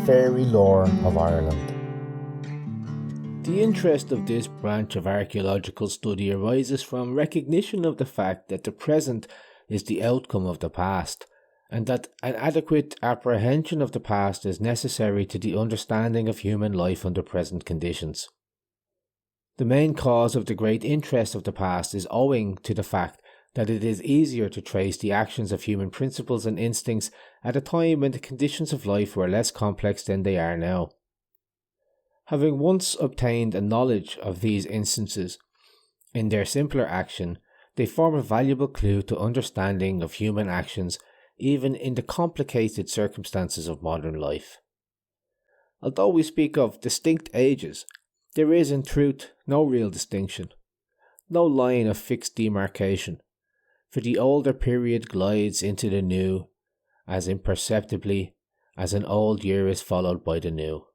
fairy lore of Ireland. The interest of this branch of archaeological study arises from recognition of the fact that the present is the outcome of the past, and that an adequate apprehension of the past is necessary to the understanding of human life under present conditions. The main cause of the great interest of the past is owing to the fact that it is easier to trace the actions of human principles and instincts at a time when the conditions of life were less complex than they are now. Having once obtained a knowledge of these instances in their simpler action, they form a valuable clue to understanding of human actions even in the complicated circumstances of modern life. Although we speak of distinct ages, there is in truth no real distinction, no line of fixed demarcation, for the older period glides into the new as imperceptibly as an old year is followed by the new.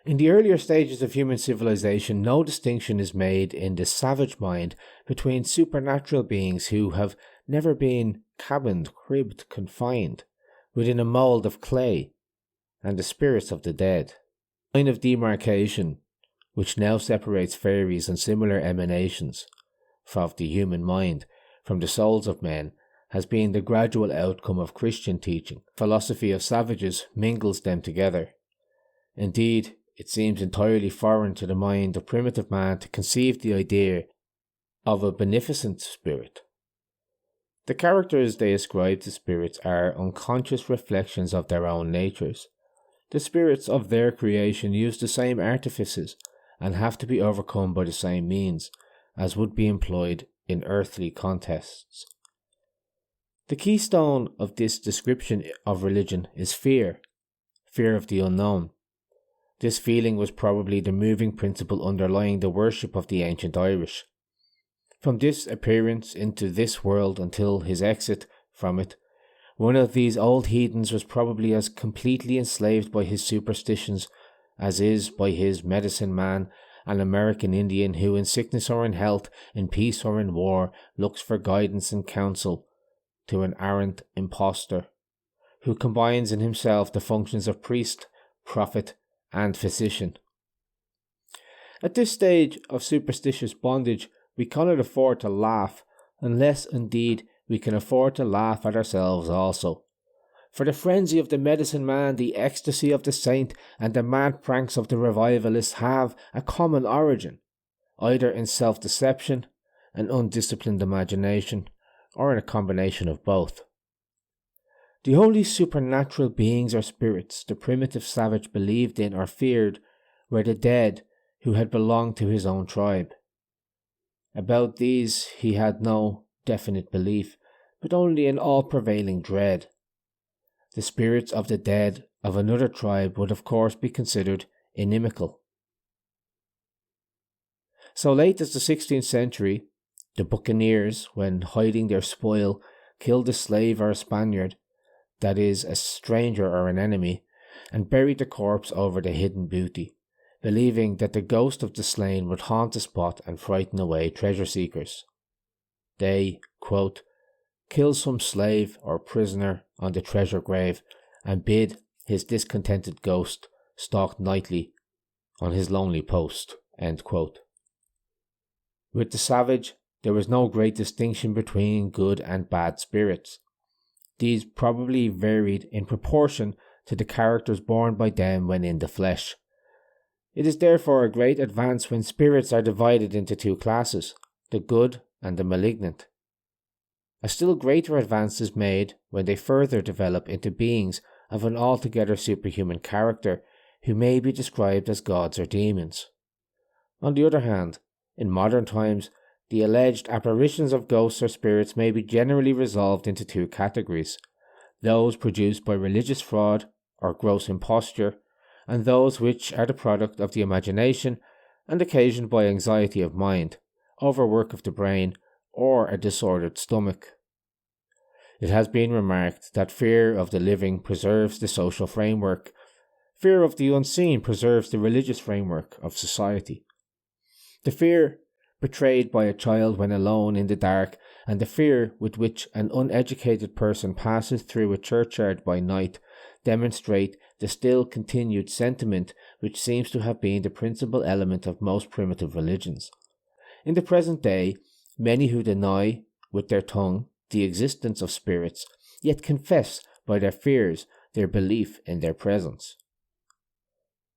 In the earlier stages of human civilization, no distinction is made in the savage mind between supernatural beings who have never been cabined, cribbed, confined within a mould of clay, and the spirits of the dead. The line of demarcation, which now separates fairies and similar emanations of the human mind from the souls of men, has been the gradual outcome of Christian teaching. Philosophy of savages mingles them together. Indeed, it seems entirely foreign to the mind of primitive man to conceive the idea of a beneficent spirit. The characters they ascribe to spirits are unconscious reflections of their own natures. The spirits of their creation use the same artifices and have to be overcome by the same means as would be employed in earthly contests. The keystone of this description of religion is fear of the unknown. This feeling was probably the moving principle underlying the worship of the ancient Irish. From this appearance into this world until his exit from it, one of these old heathens was probably as completely enslaved by his superstitions as is by his medicine man, an American Indian who in sickness or in health, in peace or in war, looks for guidance and counsel to an arrant impostor, who combines in himself the functions of priest, prophet, and physician. At this stage of superstitious bondage, we cannot afford to laugh, unless indeed we can afford to laugh at ourselves also. For the frenzy of the medicine man, the ecstasy of the saint, and the mad pranks of the revivalist have a common origin, either in self-deception, an undisciplined imagination, or in a combination of both. The only supernatural beings or spirits the primitive savage believed in or feared were the dead who had belonged to his own tribe. About these he had no definite belief, but only an all-prevailing dread. The spirits of the dead of another tribe would of course be considered inimical. So late as the 16th century, the buccaneers, when hiding their spoil, killed a slave or a Spaniard, that is, a stranger or an enemy, and buried the corpse over the hidden booty, believing that the ghost of the slain would haunt the spot and frighten away treasure seekers. They, quote, kill some slave or prisoner on the treasure grave and bid his discontented ghost stalk nightly on his lonely post, end quote. With the savage, there was no great distinction between good and bad spirits. These probably varied in proportion to the characters born by them when in the flesh. It is therefore a great advance when spirits are divided into two classes, the good and the malignant. A still greater advance is made when they further develop into beings of an altogether superhuman character who may be described as gods or demons. On the other hand, in modern times, the alleged apparitions of ghosts or spirits may be generally resolved into two categories: those produced by religious fraud or gross imposture, and those which are the product of the imagination and occasioned by anxiety of mind, overwork of the brain, or a disordered stomach. It has been remarked that fear of the living preserves the social framework. Fear of the unseen preserves the religious framework of society. The fear betrayed by a child when alone in the dark, and the fear with which an uneducated person passes through a churchyard by night, demonstrate the still continued sentiment which seems to have been the principal element of most primitive religions. In the present day, many who deny with their tongue the existence of spirits, yet confess by their fears their belief in their presence.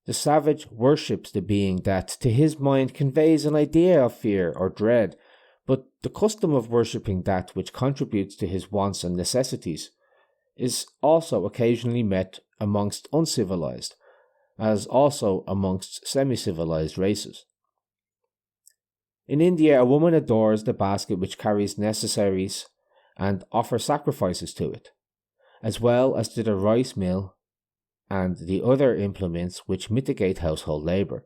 The savage worships the being that, to his mind, conveys an idea of fear or dread, but the custom of worshipping that which contributes to his wants and necessities is also occasionally met amongst uncivilized, as also amongst semi-civilized races. In India, a woman adores the basket which carries necessaries and offers sacrifices to it, as well as to the rice mill and the other implements which mitigate household labour.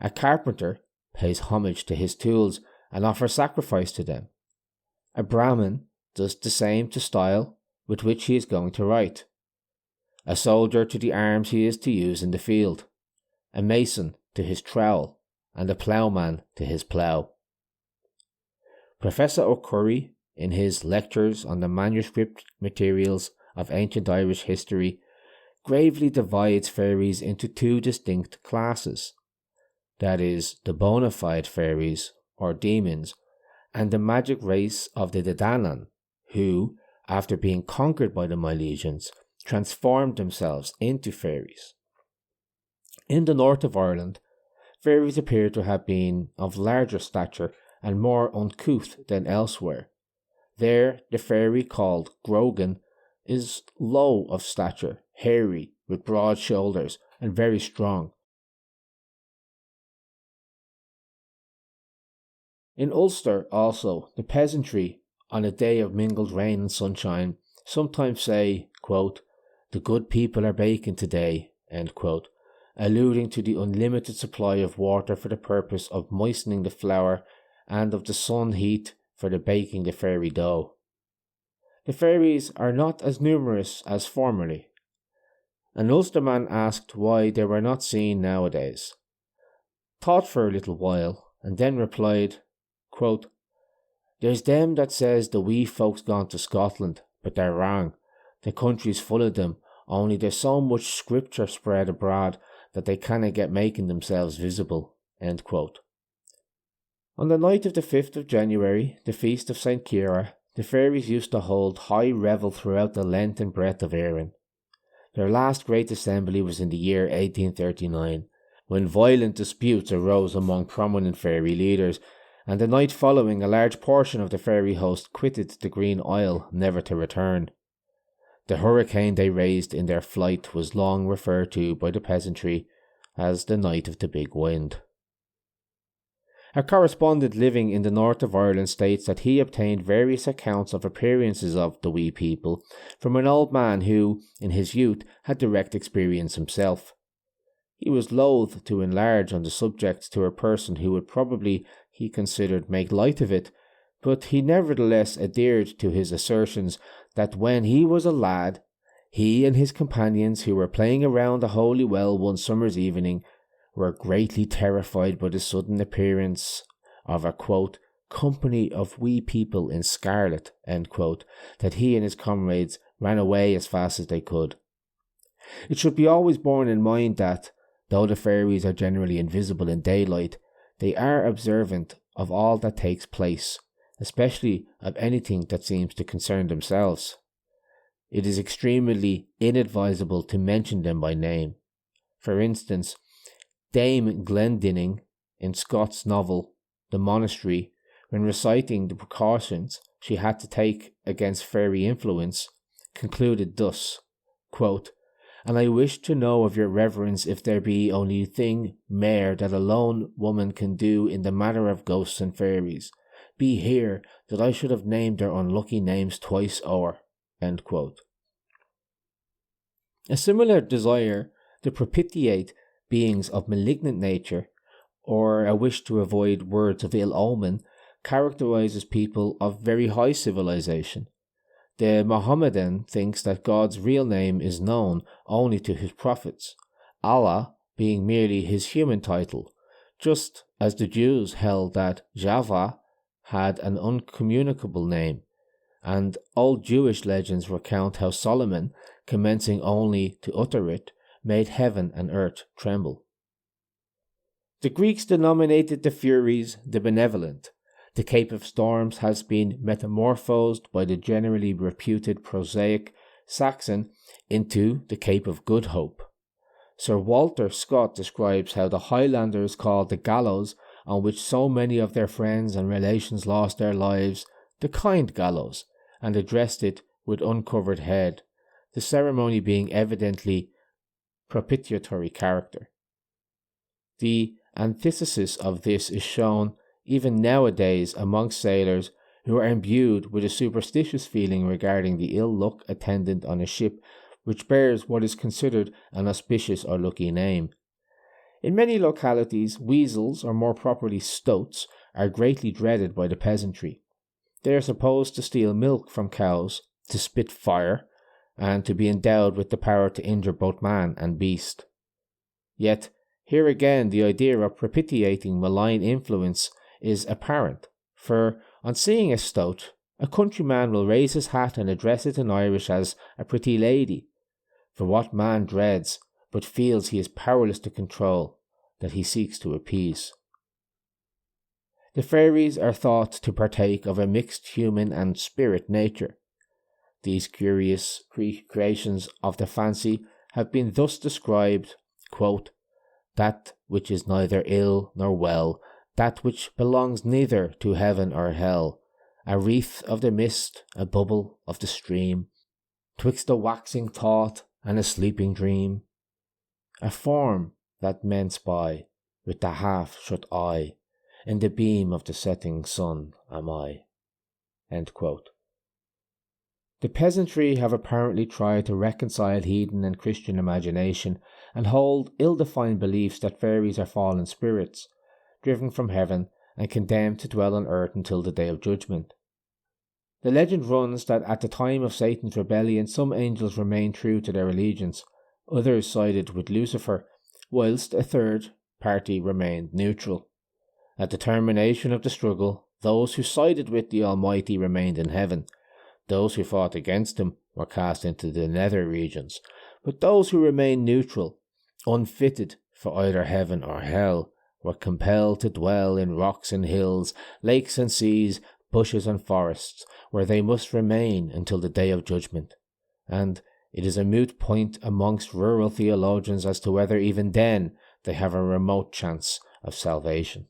A carpenter pays homage to his tools and offers sacrifice to them. A Brahmin does the same to style with which he is going to write. A soldier to the arms he is to use in the field. A mason to his trowel, and a ploughman to his plough. Professor O'Curry, in his lectures on the manuscript materials of ancient Irish history, gravely divides fairies into two distinct classes, that is, the bona fide fairies, or demons, and the magic race of the Dedanan, who, after being conquered by the Milesians, transformed themselves into fairies. In the north of Ireland, fairies appear to have been of larger stature and more uncouth than elsewhere. There, the fairy called Grogan is low of stature, hairy, with broad shoulders, and very strong. In Ulster also, the peasantry, on a day of mingled rain and sunshine, sometimes say, quote, "The good people are baking today," end quote, alluding to the unlimited supply of water for the purpose of moistening the flour and of the sun heat for the baking the fairy dough. The fairies are not as numerous as formerly. An Ulsterman asked why they were not seen nowadays, thought for a little while, and then replied, quote, "There's them that says the wee folk's gone to Scotland, but they're wrong. The country's full of them, only there's so much scripture spread abroad that they canna get making themselves visible." End quote. On the night of the 5th of January, the feast of St. Ciara, the fairies used to hold high revel throughout the length and breadth of Erin. Their last great assembly was in the year 1839, when violent disputes arose among prominent fairy leaders, and the night following a large portion of the fairy host quitted the Green Isle, never to return. The hurricane they raised in their flight was long referred to by the peasantry as the Night of the Big Wind. A correspondent living in the north of Ireland states that he obtained various accounts of appearances of the wee people from an old man who, in his youth, had direct experience himself. He was loath to enlarge on the subject to a person who would probably, he considered, make light of it, but he nevertheless adhered to his assertions that when he was a lad, he and his companions who were playing around the holy well one summer's evening were greatly terrified by the sudden appearance of a, quote, "company of wee people in scarlet," end quote, that he and his comrades ran away as fast as they could. It should be always borne in mind that, though the fairies are generally invisible in daylight, they are observant of all that takes place, especially of anything that seems to concern themselves. It is extremely inadvisable to mention them by name. For instance, Dame Glendinning, in Scott's novel The Monastery, when reciting the precautions she had to take against fairy influence, concluded thus, quote, "And I wish to know of your reverence if there be only thing mair that a lone woman can do in the matter of ghosts and fairies. Be here that I should have named their unlucky names twice o'er." End quote. A similar desire to propitiate beings of malignant nature, or a wish to avoid words of ill omen, characterizes people of very high civilization. The Mohammedan thinks that God's real name is known only to his prophets, Allah being merely his human title, just as the Jews held that Java had an uncommunicable name, and old Jewish legends recount how Solomon commencing only to utter it, made heaven and earth tremble. The Greeks denominated the Furies the benevolent. The Cape of Storms has been metamorphosed by the generally reputed prosaic Saxon into the Cape of Good Hope. Sir Walter Scott describes how the Highlanders called the gallows on which so many of their friends and relations lost their lives the kind gallows, and addressed it with uncovered head, the ceremony being evidently propitiatory character. The antithesis of this is shown even nowadays amongst sailors who are imbued with a superstitious feeling regarding the ill luck attendant on a ship which bears what is considered an auspicious or lucky name. In many localities, weasels, or more properly stoats, are greatly dreaded by the peasantry. They are supposed to steal milk from cows, to spit fire, and to be endowed with the power to injure both man and beast. Yet, here again the idea of propitiating malign influence is apparent, for on seeing a stoat, a countryman will raise his hat and address it in Irish as a pretty lady, for what man dreads but feels he is powerless to control, that he seeks to appease. The fairies are thought to partake of a mixed human and spirit nature. These curious creations of the fancy have been thus described, quote, that which is neither ill nor well, that which belongs neither to heaven or hell, a wreath of the mist, a bubble of the stream, twixt a waxing thought and a sleeping dream, a form that men spy with the half-shut eye, in the beam of the setting sun am I. End quote. The peasantry have apparently tried to reconcile heathen and Christian imagination and hold ill-defined beliefs that fairies are fallen spirits, driven from heaven and condemned to dwell on earth until the day of judgment. The legend runs that at the time of Satan's rebellion some angels remained true to their allegiance, others sided with Lucifer, whilst a third party remained neutral. At the termination of the struggle, those who sided with the Almighty remained in heaven. Those who fought against him were cast into the nether regions, but those who remained neutral, unfitted for either heaven or hell, were compelled to dwell in rocks and hills, lakes and seas, bushes and forests, where they must remain until the day of judgment. And it is a moot point amongst rural theologians as to whether even then they have a remote chance of salvation.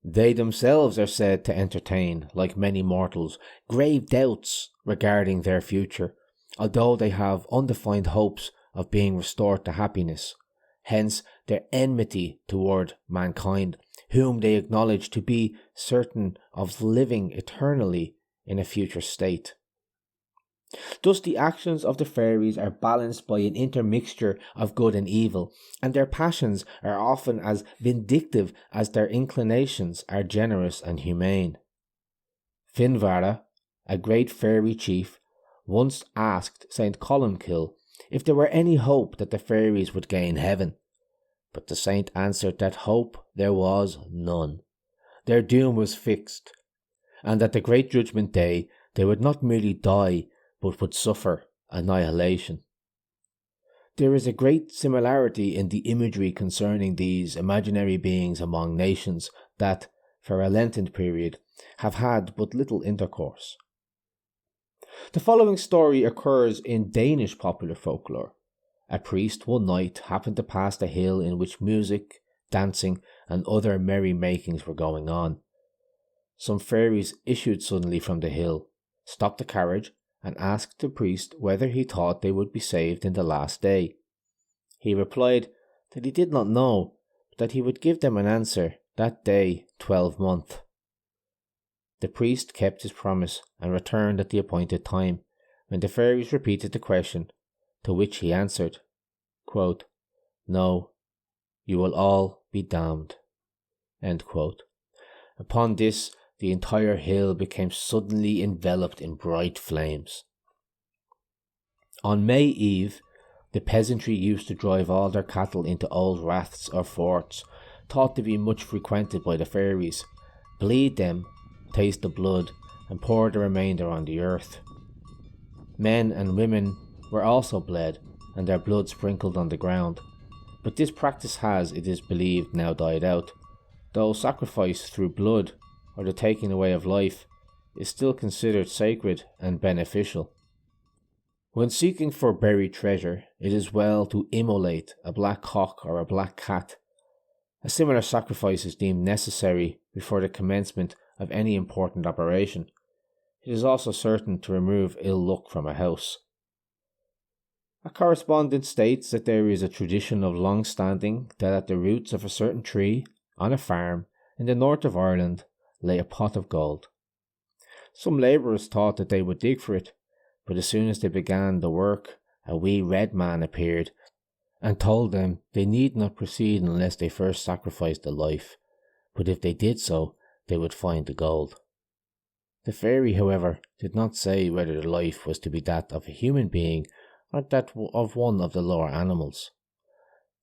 They themselves are said to entertain, like many mortals, grave doubts regarding their future, although they have undefined hopes of being restored to happiness. Hence their enmity toward mankind, whom they acknowledge to be certain of living eternally in a future state. Thus the actions of the fairies are balanced by an intermixture of good and evil, and their passions are often as vindictive as their inclinations are generous and humane. Finvara, a great fairy chief, once asked St. Columcille if there were any hope that the fairies would gain heaven, but the saint answered that hope there was none. Their doom was fixed, and at the great judgment day they would not merely die, but would suffer annihilation. There is a great similarity in the imagery concerning these imaginary beings among nations that, for a Lenten period, have had but little intercourse. The following story occurs in Danish popular folklore. A priest one night happened to pass the hill in which music, dancing, and other merry makings were going on. Some fairies issued suddenly from the hill, stopped the carriage, and asked the priest whether he thought they would be saved in the last day. He replied that he did not know, but that he would give them an answer that day 12-month. The priest kept his promise and returned at the appointed time, when the fairies repeated the question, to which he answered, quote, "No, you will all be damned." End quote. Upon this, the entire hill became suddenly enveloped in bright flames. On May Eve, the peasantry used to drive all their cattle into old raths or forts, thought to be much frequented by the fairies, bleed them, taste the blood, and pour the remainder on the earth. Men and women were also bled, and their blood sprinkled on the ground, but this practice has, it is believed, now died out, though sacrifice through blood, or the taking away of life, is still considered sacred and beneficial. When seeking for buried treasure, it is well to immolate a black cock or a black cat. A similar sacrifice is deemed necessary before the commencement of any important operation. It is also certain to remove ill luck from a house. A correspondent states that there is a tradition of long standing that at the roots of a certain tree, on a farm, in the north of Ireland, lay a pot of gold. Some labourers thought that they would dig for it, but as soon as they began the work, a wee red man appeared and told them they need not proceed unless they first sacrificed a life, but if they did so, they would find the gold. The fairy, however, did not say whether the life was to be that of a human being or that of one of the lower animals.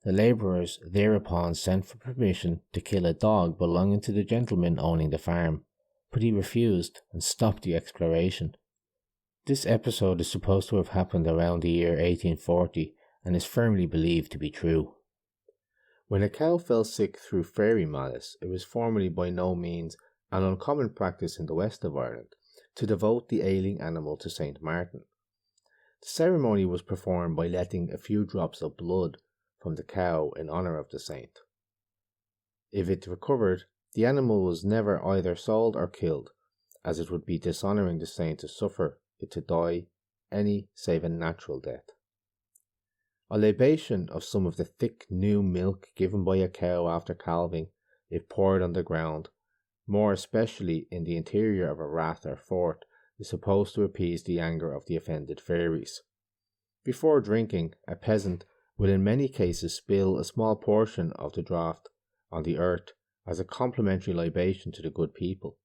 The labourers thereupon sent for permission to kill a dog belonging to the gentleman owning the farm, but he refused and stopped the exploration. This episode is supposed to have happened around the year 1840 and is firmly believed to be true. When a cow fell sick through fairy malice, it was formerly by no means an uncommon practice in the west of Ireland to devote the ailing animal to St. Martin. The ceremony was performed by letting a few drops of blood from the cow in honour of the saint. If it recovered, the animal was never either sold or killed, as it would be dishonouring the saint to suffer it to die any save a natural death. A libation of some of the thick new milk given by a cow after calving, if poured on the ground, more especially in the interior of a rath or fort, is supposed to appease the anger of the offended fairies. Before drinking, a peasant will in many cases spill a small portion of the draught on the earth as a complimentary libation to the good people.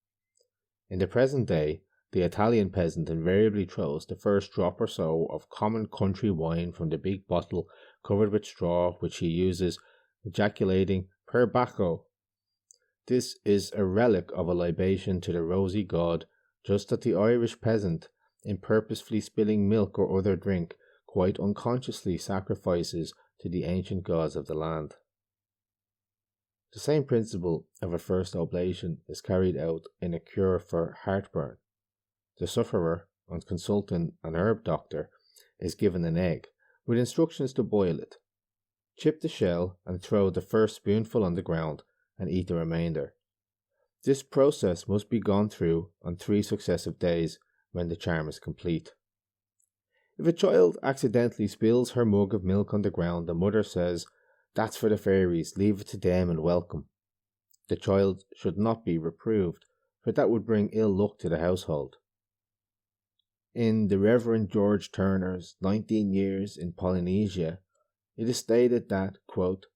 In the present day, the Italian peasant invariably throws the first drop or so of common country wine from the big bottle covered with straw, which he uses, ejaculating "per bacco." This is a relic of a libation to the rosy god, just as the Irish peasant, in purposefully spilling milk or other drink, quite unconsciously sacrifices to the ancient gods of the land. The same principle of a first oblation is carried out in a cure for heartburn. The sufferer, on consulting an herb doctor, is given an egg, with instructions to boil it. Chip the shell and throw the first spoonful on the ground and eat the remainder. This process must be gone through on 3 successive days when the charm is complete. If a child accidentally spills her mug of milk on the ground, the mother says, "That's for the fairies, leave it to them and welcome." The child should not be reproved, for that would bring ill luck to the household. In the Reverend George Turner's 19 Years in Polynesia, it is stated that, quote,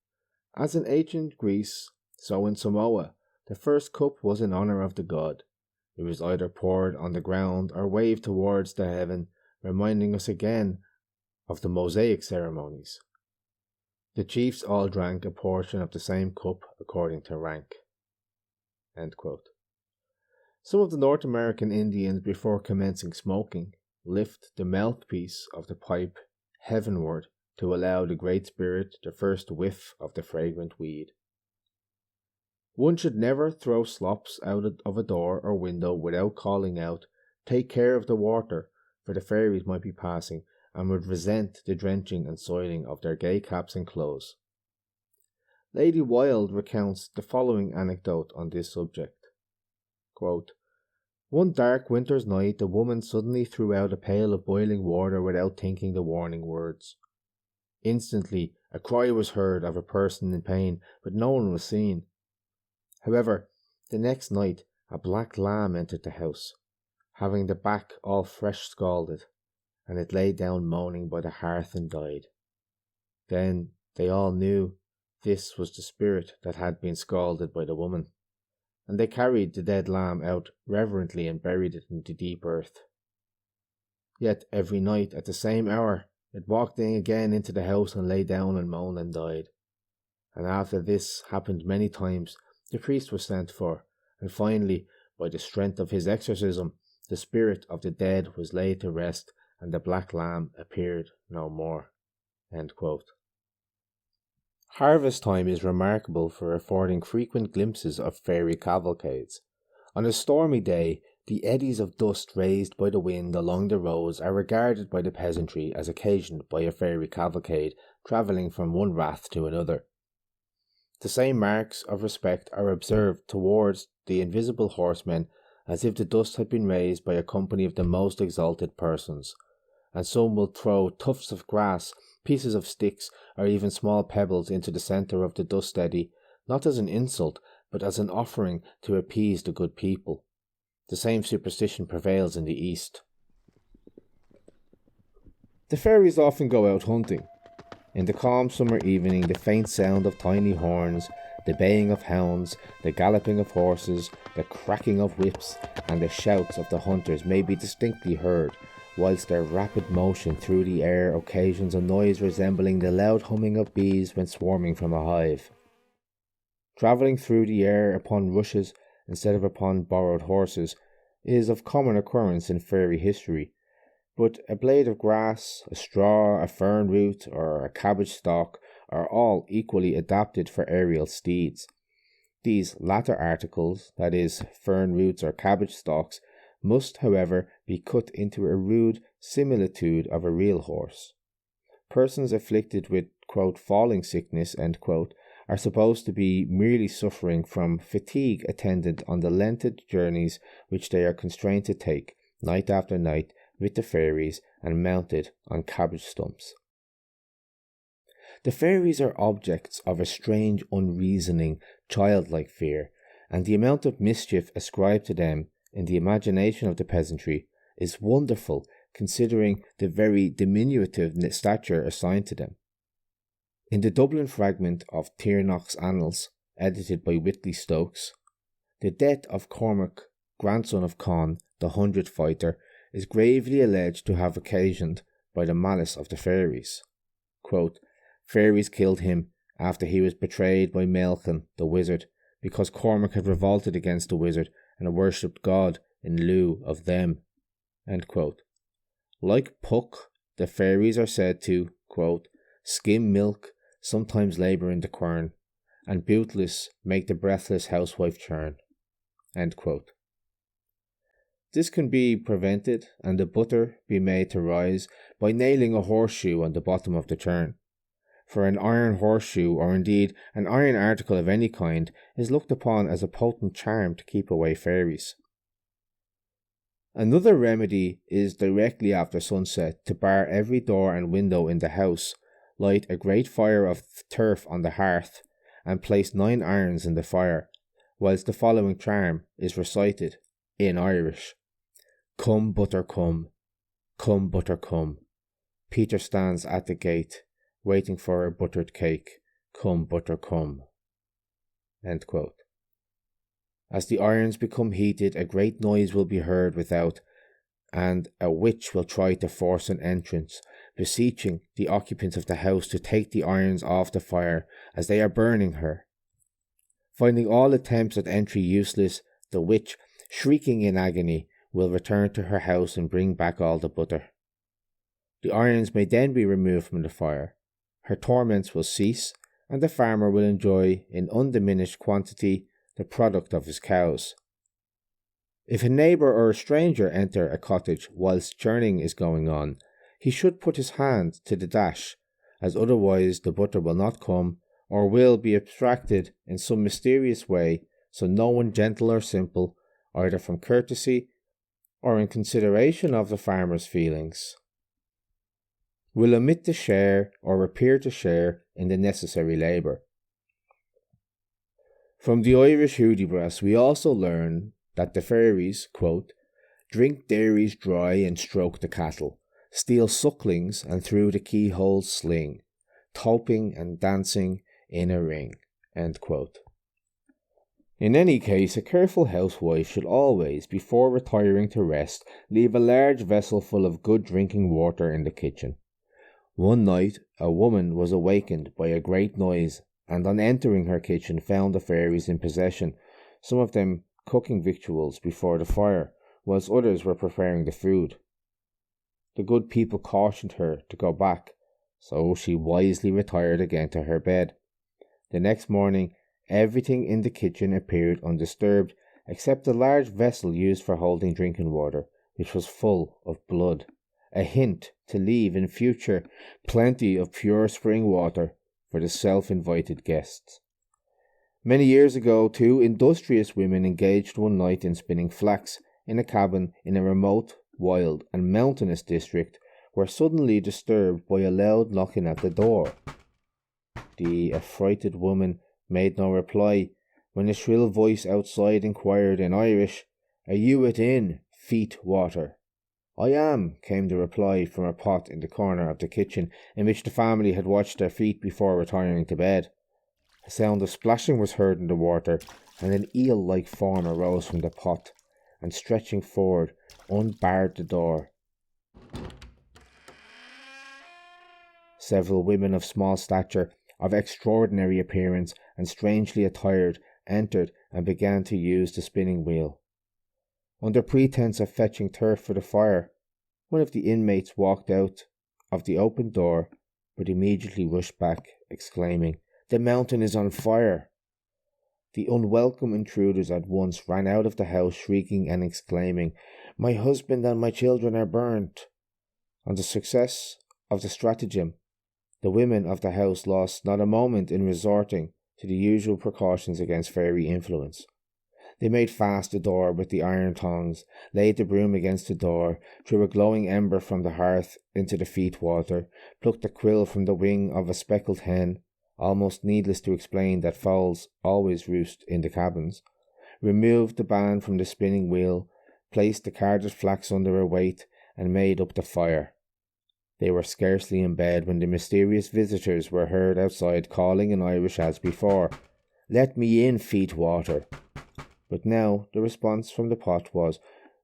"As in ancient Greece, so in Samoa, the first cup was in honour of the god. It was either poured on the ground or waved towards the heaven, reminding us again of the Mosaic ceremonies. The chiefs all drank a portion of the same cup according to rank." End quote. Some of the North American Indians, before commencing smoking, lift the mouthpiece of the pipe heavenward to allow the Great Spirit the first whiff of the fragrant weed. One should never throw slops out of a door or window without calling out, "Take care of the water," for the fairies might be passing and would resent the drenching and soiling of their gay caps and clothes. Lady Wilde recounts the following anecdote on this subject. Quote, "One dark winter's night, a woman suddenly threw out a pail of boiling water without thinking the warning words. Instantly, a cry was heard of a person in pain, but no one was seen. However, the next night, a black lamb entered the house, having the back all fresh scalded, and it lay down moaning by the hearth and died. Then they all knew this was the spirit that had been scalded by the woman, and they carried the dead lamb out reverently and buried it in the deep earth. Yet every night at the same hour it walked in again into the house and lay down and moaned and died. And after this happened many times, the priest was sent for, and finally, by the strength of his exorcism, the spirit of the dead was laid to rest and the black lamb appeared no more." End quote. Harvest time is remarkable for affording frequent glimpses of fairy cavalcades. On a stormy day, the eddies of dust raised by the wind along the roads are regarded by the peasantry as occasioned by a fairy cavalcade travelling from one rath to another. The same marks of respect are observed towards the invisible horsemen, as if the dust had been raised by a company of the most exalted persons, and some will throw tufts of grass, pieces of sticks, or even small pebbles into the centre of the dust eddy, not as an insult, but as an offering to appease the good people. The same superstition prevails in the East. The fairies often go out hunting. In the calm summer evening, the faint sound of tiny horns, the baying of hounds, the galloping of horses, the cracking of whips, and the shouts of the hunters may be distinctly heard, whilst their rapid motion through the air occasions a noise resembling the loud humming of bees when swarming from a hive. Travelling through the air upon rushes instead of upon borrowed horses is of common occurrence in fairy history, but a blade of grass, a straw, a fern root, or a cabbage stalk are all equally adapted for aerial steeds. These latter articles, that is, fern roots or cabbage stalks, must, however, be cut into a rude similitude of a real horse. Persons afflicted with, quote, falling sickness, end quote, are supposed to be merely suffering from fatigue attendant on the lengthened journeys which they are constrained to take, night after night, with the fairies and mounted on cabbage stumps. The fairies are objects of a strange, unreasoning, childlike fear, and the amount of mischief ascribed to them in the imagination of the peasantry is wonderful, considering the very diminutive stature assigned to them. In the Dublin fragment of Tiernach's Annals, edited by Whitley Stokes, the death of Cormac, grandson of Conn, the 100 fighter, is gravely alleged to have occasioned by the malice of the fairies. Quote, "Fairies killed him after he was betrayed by Melchan, the wizard, because Cormac had revolted against the wizard and worshipped God in lieu of them." End quote. Like Puck, the fairies are said to, quote, "skim milk, sometimes labour in the quern, and bootless make the breathless housewife churn." End quote. This can be prevented and the butter be made to rise by nailing a horseshoe on the bottom of the churn. For an iron horseshoe, or indeed an iron article of any kind, is looked upon as a potent charm to keep away fairies. Another remedy is directly after sunset to bar every door and window in the house, light a great fire of turf on the hearth, and place 9 irons in the fire, whilst the following charm is recited in Irish. "Come, butter, come. Come, butter, come. Peter stands at the gate, waiting for a buttered cake. Come, butter, come." End quote. As the irons become heated, a great noise will be heard without, and a witch will try to force an entrance, beseeching the occupants of the house to take the irons off the fire, as they are burning her. Finding all attempts at entry useless, the witch, shrieking in agony, will return to her house and bring back all the butter. The irons may then be removed from the fire. Her torments will cease, and the farmer will enjoy, in undiminished quantity, the product of his cows. If a neighbour or a stranger enter a cottage whilst churning is going on, he should put his hand to the dash, as otherwise the butter will not come, or will be abstracted in some mysterious way, so no one gentle or simple, either from courtesy or in consideration of the farmer's feelings, will omit to share or appear to share in the necessary labour. From the Irish Hudibras we also learn that the fairies, quote, "drink dairies dry and stroke the cattle, steal sucklings and through the keyholes sling, toping and dancing in a ring." End quote. In any case, a careful housewife should always, before retiring to rest, leave a large vessel full of good drinking water in the kitchen. One night a woman was awakened by a great noise, and on entering her kitchen found the fairies in possession, some of them cooking victuals before the fire, whilst others were preparing the food. the good people cautioned her to go back, so she wisely retired again to her bed. The next morning, everything in the kitchen appeared undisturbed, except the large vessel used for holding drinking water, which was full of blood. A hint to leave in future plenty of pure spring water for the self-invited guests. Many years ago, two industrious women engaged one night in spinning flax in a cabin in a remote, wild and mountainous district were suddenly disturbed by a loud knocking at the door. The affrighted woman made no reply when a shrill voice outside inquired in Irish, "Are you within, feet water?" "I am," came the reply from a pot in the corner of the kitchen in which the family had washed their feet before retiring to bed. A sound of splashing was heard in the water, and an eel-like form arose from the pot, and stretching forward, unbarred the door. Several women of small stature, of extraordinary appearance, and strangely attired, entered and began to use the spinning wheel. Under pretense of fetching turf for the fire, one of the inmates walked out of the open door, but immediately rushed back, exclaiming, "The mountain is on fire!" The unwelcome intruders at once ran out of the house shrieking and exclaiming, "My husband and my children are burnt!" On the success of the stratagem, the women of the house lost not a moment in resorting to the usual precautions against fairy influence. They made fast the door with the iron tongs, laid the broom against the door, threw a glowing ember from the hearth into the feet water, plucked a quill from the wing of a speckled hen, almost needless to explain that fowls always roost in the cabins, removed the band from the spinning wheel, placed the carded flax under a weight, and made up the fire. They were scarcely in bed when the mysterious visitors were heard outside calling in Irish as before, "Let me in, feet water." But now the response from the pot was,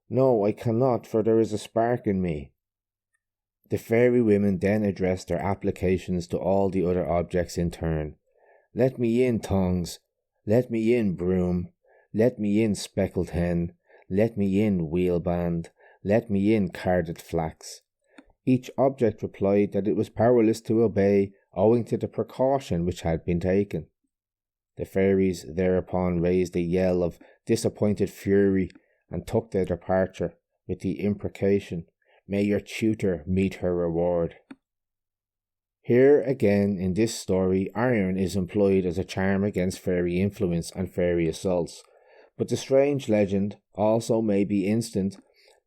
"No, I cannot, for there is a spark in me." The fairy women then addressed their applications to all the other objects in turn. "Let me in, tongs. Let me in, broom. Let me in, speckled hen. Let me in, wheelband. Let me in, carded flax." Each object replied that it was powerless to obey, owing to the precaution which had been taken. The fairies thereupon raised a yell of disappointed fury and took their departure with the imprecation, "May your tutor meet her reward." Here again in this story, iron is employed as a charm against fairy influence and fairy assaults, but the strange legend also may be instant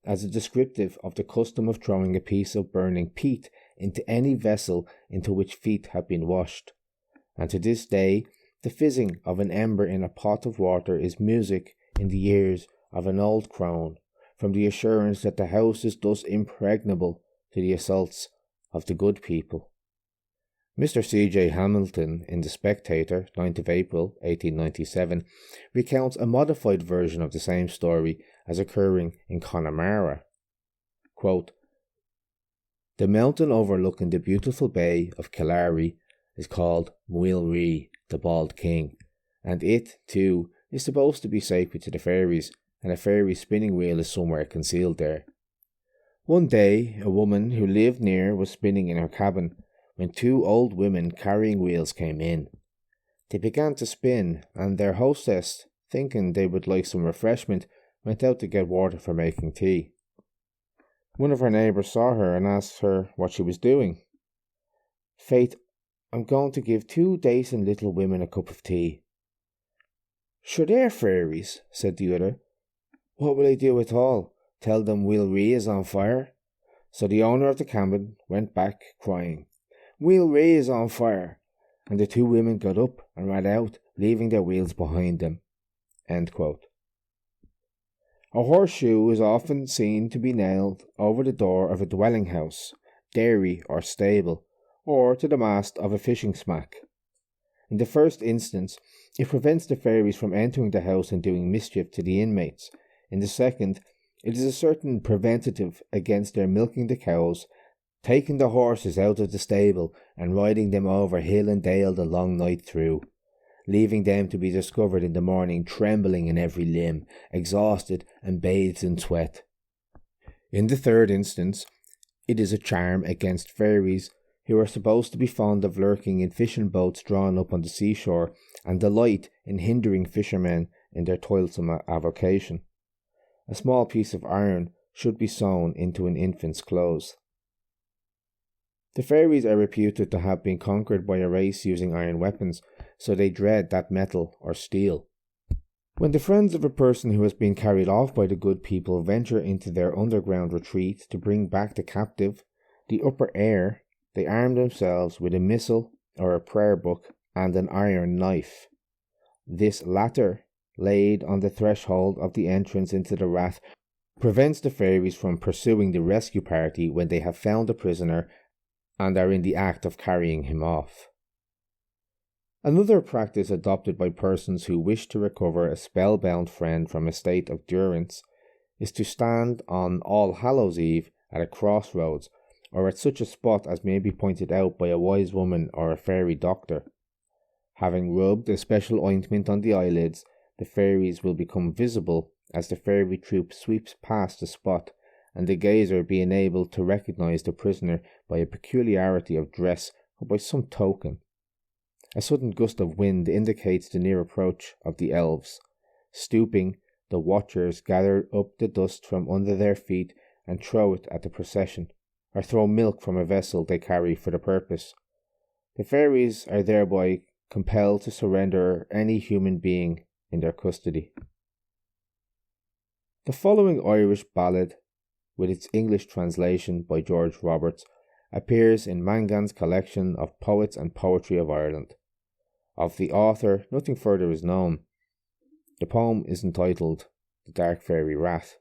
as a descriptive of the custom of throwing a piece of burning peat into any vessel into which feet have been washed, and to this day the fizzing of an ember in a pot of water is music in the ears of an old crone, from the assurance that the house is thus impregnable to the assaults of the good people. Mr. C.J. Hamilton, in The Spectator, 9th of April, 1897, recounts a modified version of the same story as occurring in Connemara. Quote, "The mountain overlooking the beautiful bay of Killary is called Muilree, the Bald King, and it, too, is supposed to be sacred to the fairies, and a fairy spinning wheel is somewhere concealed there. One day, a woman who lived near was spinning in her cabin, when two old women carrying wheels came in. They began to spin, and their hostess, thinking they would like some refreshment, went out to get water for making tea. One of her neighbours saw her and asked her what she was doing. "Faith, I'm going to give two decent little women a cup of tea." "Sure they're fairies," said the other. "What will I do at all? Tell them Muilree is on fire?" So the owner of the cabin went back crying, "Muilree is on fire," and the two women got up and ran out, leaving their wheels behind them. End quote. A horseshoe is often seen to be nailed over the door of a dwelling house, dairy or stable, or to the mast of a fishing smack. In the first instance, it prevents the fairies from entering the house and doing mischief to the inmates. In the second, it is a certain preventative against their milking the cows, taking the horses out of the stable and riding them over hill and dale the long night through, leaving them to be discovered in the morning trembling in every limb, exhausted and bathed in sweat. In the third instance, It is a charm against fairies, who are supposed to be fond of lurking in fishing boats drawn up on the seashore and delight in hindering fishermen in their toilsome avocation. A small piece of iron should be sewn into an infant's clothes. The fairies are reputed to have been conquered by a race using iron weapons, so they dread that metal or steel. When the friends of a person who has been carried off by the good people venture into their underground retreat to bring back the captive, the upper air, they arm themselves with a missal or a prayer book and an iron knife. This latter, laid on the threshold of the entrance into the rath, prevents the fairies from pursuing the rescue party when they have found the prisoner and are in the act of carrying him off. Another practice adopted by persons who wish to recover a spellbound friend from a state of durance is to stand on All Hallows Eve at a crossroads, or at such a spot as may be pointed out by a wise woman or a fairy doctor. Having rubbed a special ointment on the eyelids, the fairies will become visible as the fairy troop sweeps past the spot, and the gazer being able to recognize the prisoner by a peculiarity of dress or by some token. A sudden gust of wind indicates the near approach of the elves. Stooping, the watchers gather up the dust from under their feet and throw it at the procession, or throw milk from a vessel they carry for the purpose. The fairies are thereby compelled to surrender any human being in their custody. The following Irish ballad, with its English translation by George Roberts, appears in Mangan's collection of Poets and Poetry of Ireland. Of the author, nothing further is known. The poem is entitled The Dark Fairy Wrath,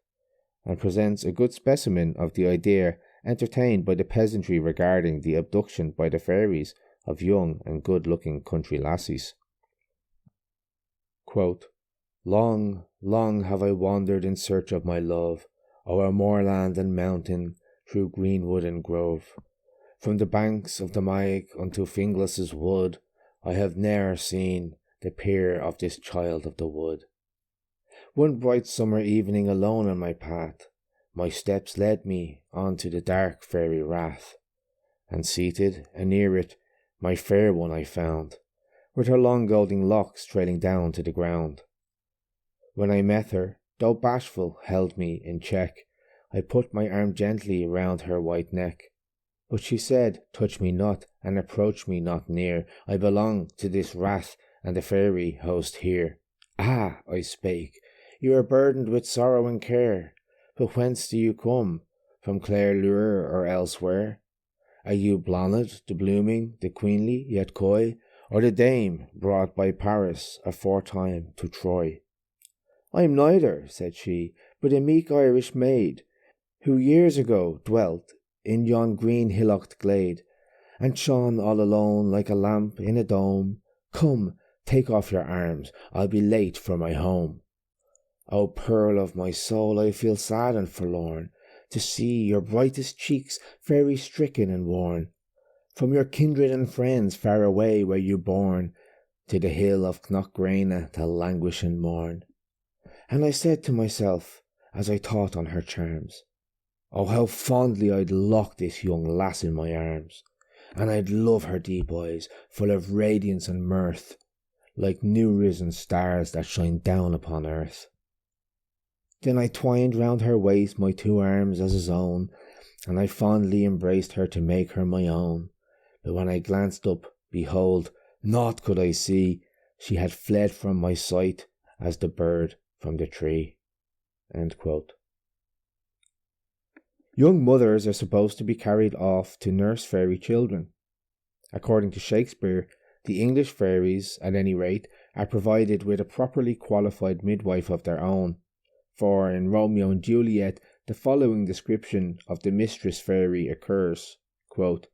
and presents a good specimen of the idea entertained by the peasantry regarding the abduction by the fairies of young and good-looking country lassies. Quote, Long, long have I wandered in search of my love, o'er moorland and mountain, through greenwood and grove. From the banks of the Maig unto Finglas's wood, I have ne'er seen the peer of this child of the wood. One bright summer evening alone on my path, my steps led me on to the dark fairy rath, and seated anear it, my fair one I found, with her long golden locks trailing down to the ground. When I met her, though bashful, held me in check, I put my arm gently round her white neck. But she said, Touch me not, and approach me not near, I belong to this rath and the fairy host here. Ah, I spake, you are burdened with sorrow and care, but whence do you come, from Clare Lure or elsewhere? Are you Ballad, the blooming, the queenly, yet coy, or the dame brought by Paris aforetime to Troy? I am neither, said she, but a meek Irish maid, who years ago dwelt in yon green hillocked glade, and shone all alone like a lamp in a dome. Come, take off your arms, I'll be late for my home. O pearl of my soul, I feel sad and forlorn, to see your brightest cheeks fairy stricken and worn. From your kindred and friends far away were you born, to the hill of Knockgrana to languish and mourn. And I said to myself, as I thought on her charms, Oh, how fondly I'd lock this young lass in my arms, and I'd love her deep eyes, full of radiance and mirth, like new-risen stars that shine down upon earth. Then I twined round her waist my 2 arms as his own, and I fondly embraced her to make her my own. But when I glanced up, behold, naught could I see, she had fled from my sight as the bird from the tree. End quote. Young mothers are supposed to be carried off to nurse fairy children. According to Shakespeare, the English fairies, at any rate, are provided with a properly qualified midwife of their own, for in Romeo and Juliet the following description of the mistress fairy occurs, quote,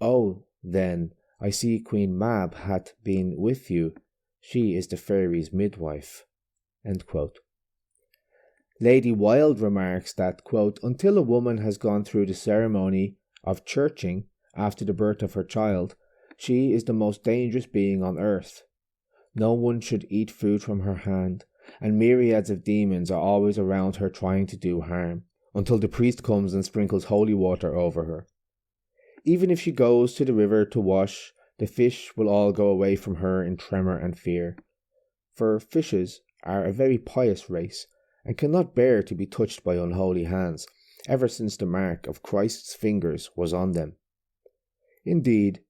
Oh, then, I see Queen Mab hath been with you, she is the fairy's midwife. End quote. Lady Wilde remarks that, quote, Until a woman has gone through the ceremony of churching after the birth of her child, she is the most dangerous being on earth. No one should eat food from her hand, and myriads of demons are always around her trying to do harm. until the priest comes and sprinkles holy water over her. Even if she goes to the river to wash, the fish will all go away from her in tremor and fear. For fishes are a very pious race, and cannot bear to be touched by unholy hands, ever since the mark of Christ's fingers was on them. Indeed,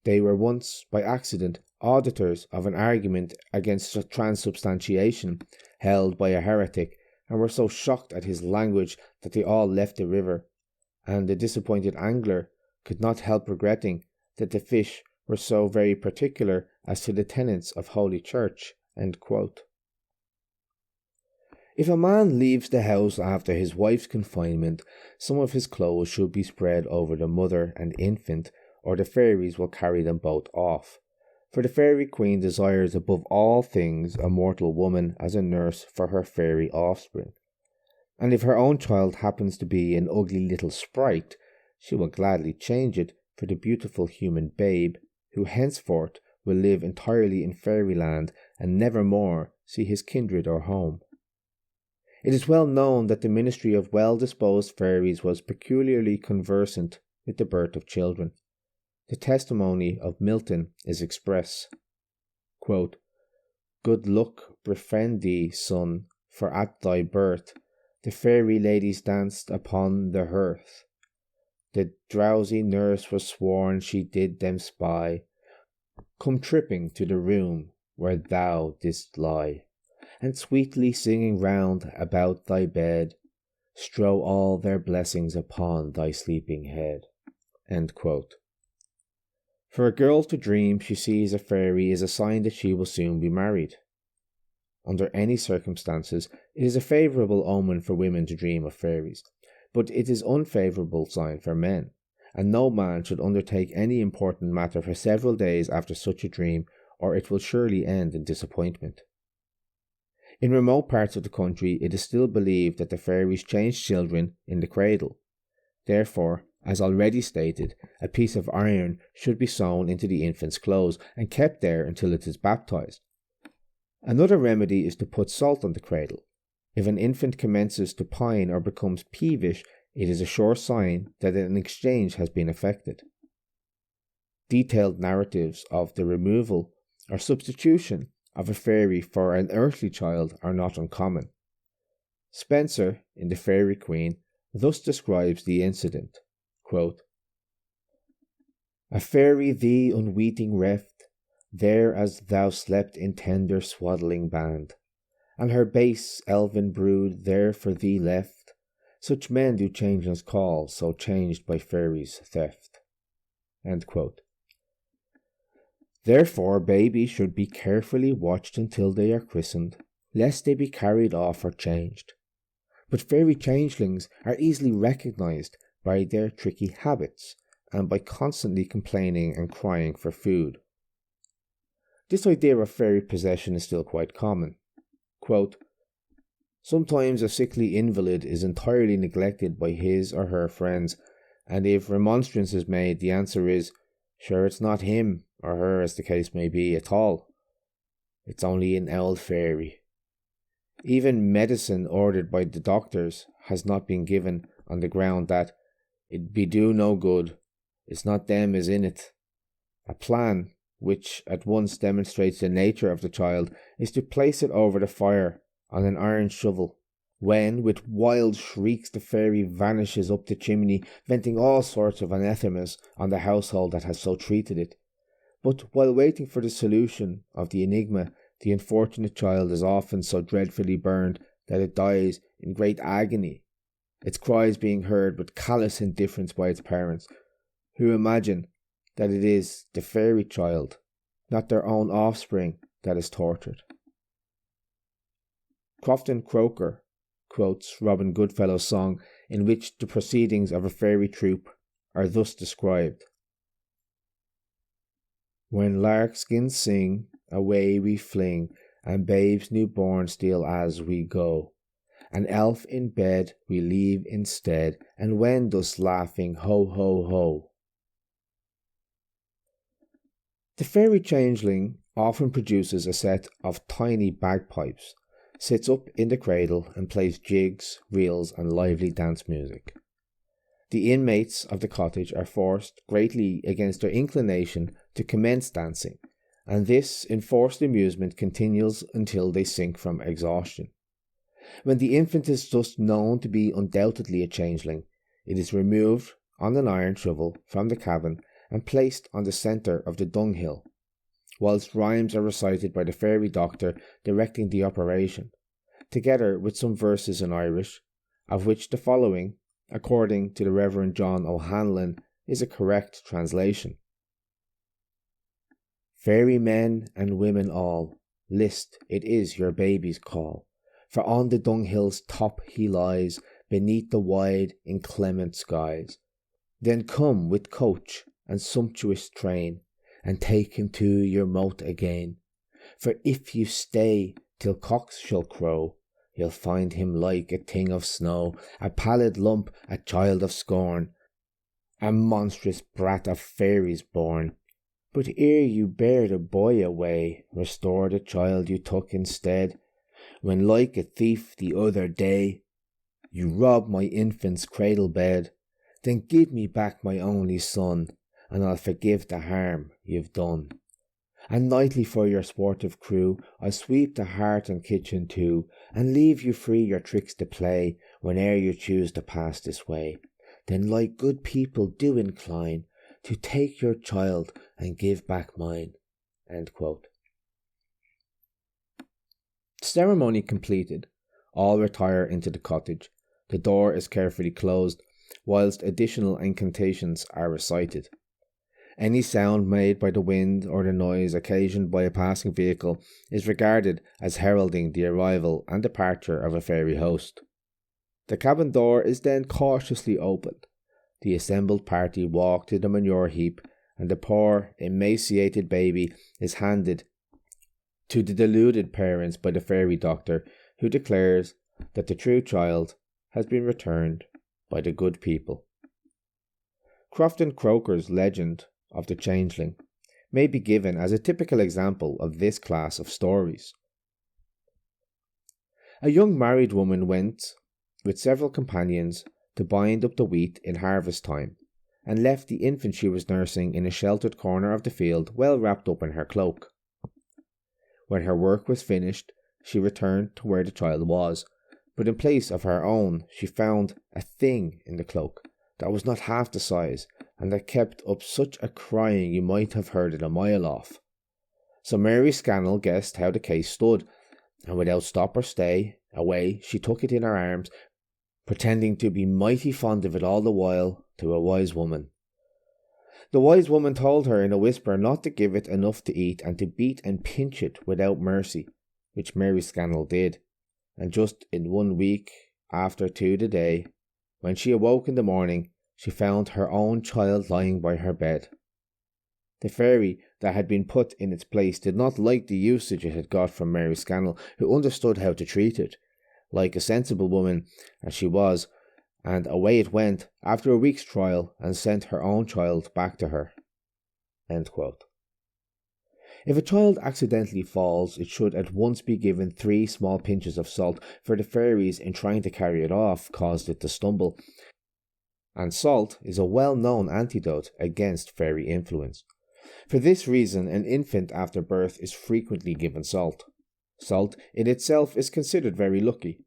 they were once, by accident, auditors of an argument against transubstantiation held by a heretic, and were so shocked at his language that they all left the river, and the disappointed angler could not help regretting that the fish were so very particular as to the tenets of Holy Church. End quote. If a man leaves the house after his wife's confinement, some of his clothes should be spread over the mother and infant, or the fairies will carry them both off. For the fairy queen desires above all things a mortal woman as a nurse for her fairy offspring. And if her own child happens to be an ugly little sprite, she will gladly change it for the beautiful human babe, who henceforth will live entirely in fairyland and never more see his kindred or home. It is well known that the ministry of well-disposed fairies was peculiarly conversant with the birth of children. The testimony of Milton is express. Quote, "Good luck befriend thee, son, for at thy birth the fairy ladies danced upon the hearth. The drowsy nurse was sworn she did them spy, come tripping to the room where thou didst lie, and sweetly singing round about thy bed, strow all their blessings upon thy sleeping head." End quote. For a girl to dream she sees a fairy is a sign that she will soon be married. Under any circumstances, it is a favourable omen for women to dream of fairies, but it is an unfavourable sign for men, and no man should undertake any important matter for several days after such a dream, or it will surely end in disappointment. In remote parts of the country, it is still believed that the fairies change children in the cradle. Therefore, as already stated, a piece of iron should be sewn into the infant's clothes and kept there until it is baptized. Another remedy is to put salt on the cradle. If an infant commences to pine or becomes peevish, it is a sure sign that an exchange has been effected. Detailed narratives of the removal or substitution of a fairy for an earthly child are not uncommon. Spenser, in The Fairy Queen, thus describes the incident. Quote, "A fairy thee unweeting reft, there as thou slept in tender swaddling band, and her base elven brood there for thee left, such men do changelings call, so changed by fairies' theft." End quote. Therefore babies should be carefully watched until they are christened, lest they be carried off or changed. But fairy changelings are easily recognized by their tricky habits and by constantly complaining and crying for food. This idea of fairy possession is still quite common. Quote, "Sometimes a sickly invalid is entirely neglected by his or her friends, and if remonstrance is made, the answer is, sure, it's not him or her, as the case may be, at all. It's only an old fairy. Even medicine ordered by the doctors has not been given on the ground that it be do no good, it's not them is in it. A plan which at once demonstrates the nature of the child is to place it over the fire on an iron shovel, when with wild shrieks the fairy vanishes up the chimney, venting all sorts of anathemas on the household that has so treated it. But while waiting for the solution of the enigma, the unfortunate child is often so dreadfully burned that it dies in great agony, its cries being heard with callous indifference by its parents, who imagine that it is the fairy child, not their own offspring, that is tortured. Crofton Croker quotes Robin Goodfellow's song, in which the proceedings of a fairy troop are thus described. "When larkskins sing, away we fling, and babes newborn steal as we go. An elf in bed we leave instead, and when thus laughing, ho, ho, ho." The fairy changeling often produces a set of tiny bagpipes, sits up in the cradle and plays jigs, reels, and lively dance music. The inmates of the cottage are forced, greatly against their inclination, to commence dancing, and this enforced amusement continues until they sink from exhaustion. When the infant is thus known to be undoubtedly a changeling, it is removed on an iron shovel from the cabin and placed on the centre of the dunghill, whilst rhymes are recited by the fairy doctor directing the operation, together with some verses in Irish, of which the following, according to the Reverend John O'Hanlon, is a correct translation. Fairy men and women all, list, it is your baby's call, for on the dunghill's top he lies, beneath the wide, inclement skies. Then come with coach and sumptuous train, and take him to your moat again. For if you stay till cocks shall crow, you'll find him like a thing of snow, a pallid lump, a child of scorn, a monstrous brat of fairies born. But ere you bear the boy away, restore the child you took instead, when like a thief the other day, you robbed my infant's cradle bed. Then give me back my only son, and I'll forgive the harm you've done. And nightly for your sportive crew, I'll sweep the hearth and kitchen too, and leave you free your tricks to play, whene'er you choose to pass this way. Then like good people do incline, to take your child and give back mine. End quote. Ceremony completed, all retire into the cottage. The door is carefully closed, whilst additional incantations are recited. Any sound made by the wind or the noise occasioned by a passing vehicle is regarded as heralding the arrival and departure of a fairy host. The cabin door is then cautiously opened. The assembled party walk to the manure heap, and the poor, emaciated baby is handed to the deluded parents by the fairy doctor, who declares that the true child has been returned by the good people. Crofton Croker's legend of the changeling may be given as a typical example of this class of stories. A young married woman went, with several companions, to bind up the wheat in harvest time, and left the infant she was nursing in a sheltered corner of the field, well wrapped up in her cloak. When her work was finished, she returned to where the child was, but in place of her own, she found a thing in the cloak that was not half the size, and that kept up such a crying you might have heard it a mile off. So Mary Scannell guessed how the case stood, and without stop or stay, away she took it in her arms, pretending to be mighty fond of it all the while, to a wise woman. The wise woman told her in a whisper not to give it enough to eat, and to beat and pinch it without mercy, which Mary Scannell did, and just in 1 week after to the day, when she awoke in the morning, she found her own child lying by her bed. The fairy that had been put in its place did not like the usage it had got from Mary Scannell, who understood how to treat it, like a sensible woman as she was, and away it went after a week's trial and sent her own child back to her. End quote. If a child accidentally falls, it should at once be given 3 small pinches of salt, for the fairies, in trying to carry it off, caused it to stumble, and salt is a well-known antidote against fairy influence. For this reason, an infant after birth is frequently given salt. Salt in itself is considered very lucky.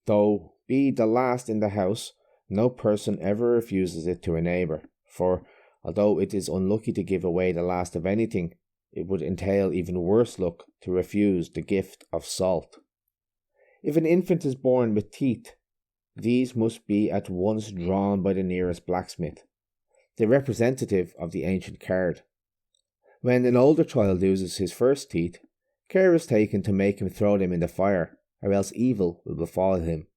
Though be the last in the house, no person ever refuses it to a neighbour, for although it is unlucky to give away the last of anything, it would entail even worse luck to refuse the gift of salt. If an infant is born with teeth, these must be at once drawn by the nearest blacksmith, the representative of the ancient card. When an older child loses his first teeth, care is taken to make him throw them in the fire, or else evil will befall him.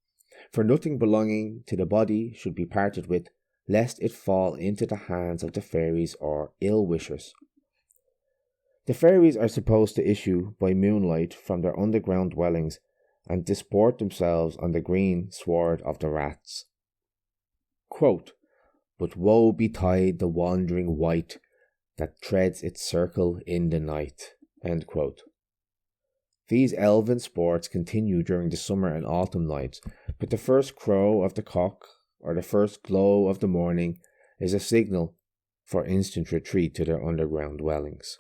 For nothing belonging to the body should be parted with, lest it fall into the hands of the fairies or ill-wishers. The fairies are supposed to issue by moonlight from their underground dwellings and disport themselves on the green sward of the rats. Quote, "But woe betide the wandering wight that treads its circle in the night." End quote. These elven sports continue during the summer and autumn nights, but the first crow of the cock or the first glow of the morning is a signal for instant retreat to their underground dwellings.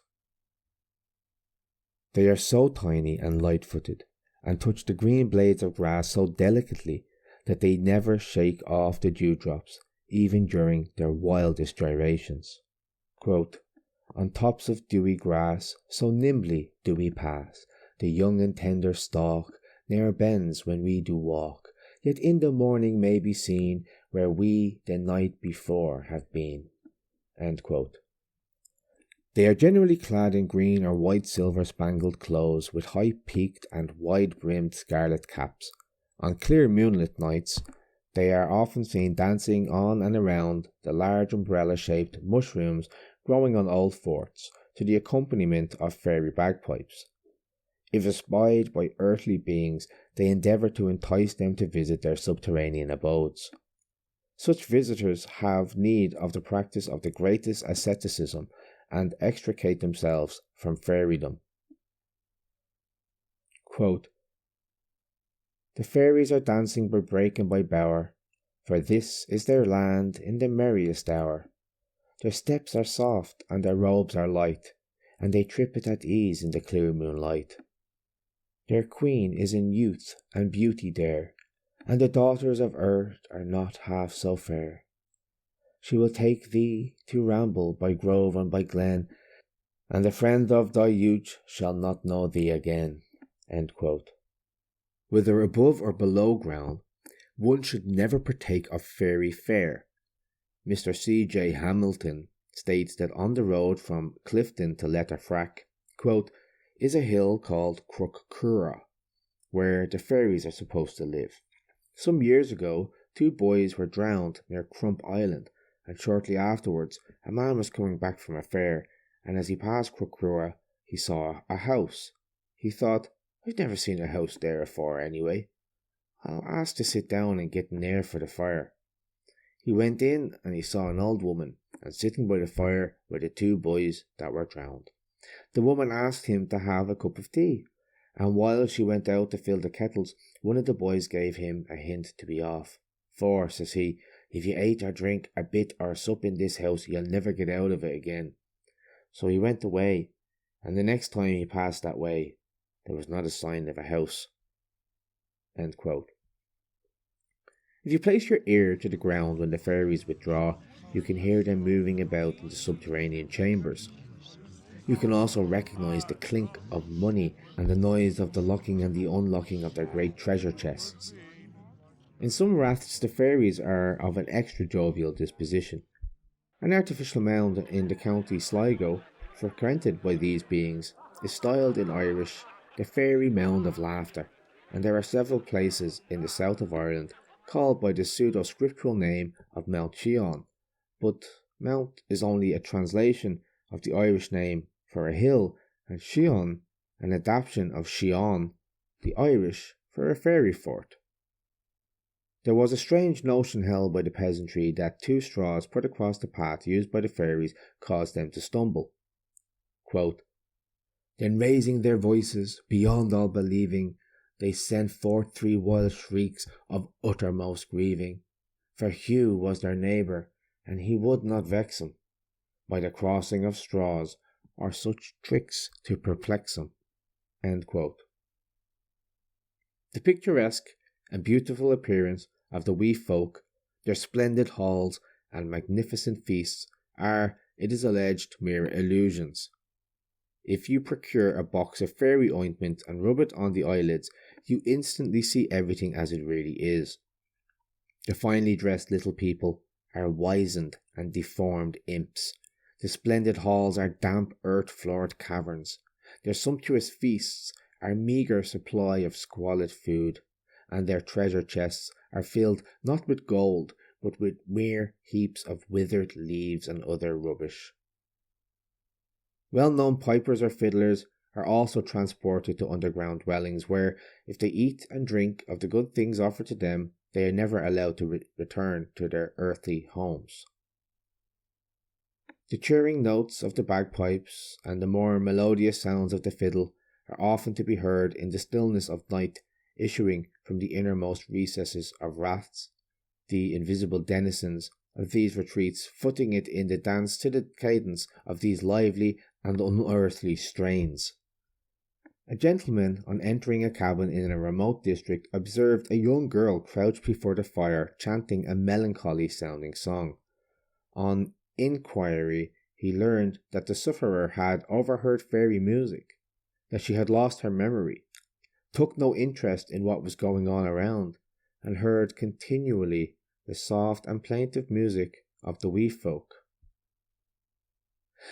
They are so tiny and light-footed, and touch the green blades of grass so delicately that they never shake off the dewdrops, even during their wildest gyrations. Quote, "On tops of dewy grass, so nimbly do we pass, the young and tender stalk ne'er bends when we do walk, yet in the morning may be seen where we the night before have been." End quote. They are generally clad in green or white silver spangled clothes with high peaked and wide brimmed scarlet caps. On clear moonlit nights, they are often seen dancing on and around the large umbrella shaped mushrooms growing on old forts to the accompaniment of fairy bagpipes. If espied by earthly beings, they endeavour to entice them to visit their subterranean abodes. Such visitors have need of the practice of the greatest asceticism and extricate themselves from fairydom. Quote, "The fairies are dancing by brake and by bower, for this is their land in the merriest hour. Their steps are soft and their robes are light, and they trip it at ease in the clear moonlight. Their queen is in youth and beauty there, and the daughters of earth are not half so fair. She will take thee to ramble by grove and by glen, and the friend of thy youth shall not know thee again." End quote. Whether above or below ground, one should never partake of fairy fare. Mr. C.J. Hamilton states that on the road from Clifton to Letterfrack, quote, "is a hill called Crookcura, where the fairies are supposed to live. Some years ago, 2 boys were drowned near Crump Island, and shortly afterwards a man was coming back from a fair, and as he passed Crookcura he saw a house. He thought, I've never seen a house there afore anyway. I'll ask to sit down and get an air for the fire. He went in and he saw an old woman, and sitting by the fire were the 2 boys that were drowned. The woman asked him to have a cup of tea, and while she went out to fill the kettles, one of the boys gave him a hint to be off. For, says he, if you ate or drink a bit or sup in this house, you'll never get out of it again. So he went away, and the next time he passed that way, there was not a sign of a house." End quote. If you place your ear to the ground when the fairies withdraw, you can hear them moving about in the subterranean chambers. You can also recognise the clink of money and the noise of the locking and the unlocking of their great treasure chests. In some raths, the fairies are of an extra jovial disposition. An artificial mound in the county Sligo, frequented by these beings, is styled in Irish the Fairy Mound of Laughter, and there are several places in the south of Ireland called by the pseudo-scriptural name of Mount Sion, but Mount is only a translation of the Irish name for a hill, and Sion an adaptation of Shion, the Irish for a fairy fort. There was a strange notion held by the peasantry that 2 straws put across the path used by the fairies caused them to stumble. Quote, "Then raising their voices beyond all believing, they sent forth 3 wild shrieks of uttermost grieving. For Hugh was their neighbour, and he would not vex 'em by the crossing of straws, or such tricks to perplex 'em." End quote. The picturesque and beautiful appearance of the wee folk, their splendid halls and magnificent feasts are, it is alleged, mere illusions. If you procure a box of fairy ointment and rub it on the eyelids, you instantly see everything as it really is. The finely dressed little people are wizened and deformed imps. The splendid halls are damp earth-floored caverns. Their sumptuous feasts are meagre supply of squalid food, and their treasure chests are filled not with gold, but with mere heaps of withered leaves and other rubbish. Well-known pipers or fiddlers are also transported to underground dwellings where, if they eat and drink of the good things offered to them, they are never allowed to return to their earthly homes. The chirring notes of the bagpipes and the more melodious sounds of the fiddle are often to be heard in the stillness of night, issuing from the innermost recesses of raths, the invisible denizens of these retreats footing it in the dance to the cadence of these lively and unearthly strains. A gentleman, on entering a cabin in a remote district, observed a young girl crouched before the fire chanting a melancholy-sounding song. On inquiry, he learned that the sufferer had overheard fairy music, that she had lost her memory, took no interest in what was going on around, and heard continually the soft and plaintive music of the wee folk.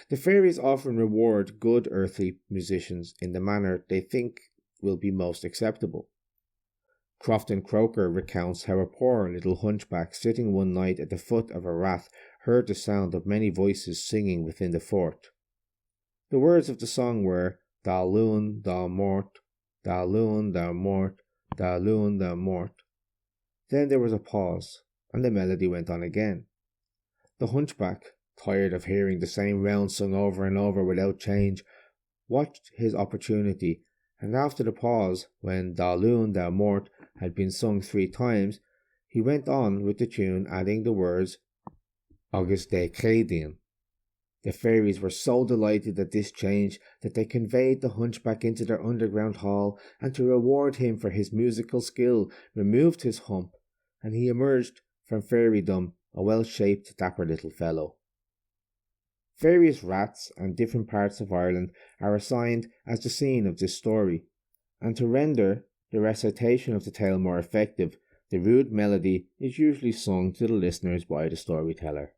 The fairies often reward good earthly musicians in the manner they think will be most acceptable. Crofton Croker recounts how a poor little hunchback sitting one night at the foot of a rath heard the sound of many voices singing within the fort. The words of the song were Da Luan Da Mort, Da Luan Da Mort, Da Luan Da Mort. Then there was a pause, and the melody went on again. The hunchback, tired of hearing the same round sung over and over without change, watched his opportunity, and after the pause, when Da Luan Da Mort had been sung 3 times, he went on with the tune, adding the words Agus de Credin. The fairies were so delighted at this change that they conveyed the hunchback into their underground hall, and to reward him for his musical skill, removed his hump, and he emerged from fairydom a well-shaped, dapper little fellow. Various raths and different parts of Ireland are assigned as the scene of this story, and to render the recitation of the tale more effective, the rude melody is usually sung to the listeners by the storyteller.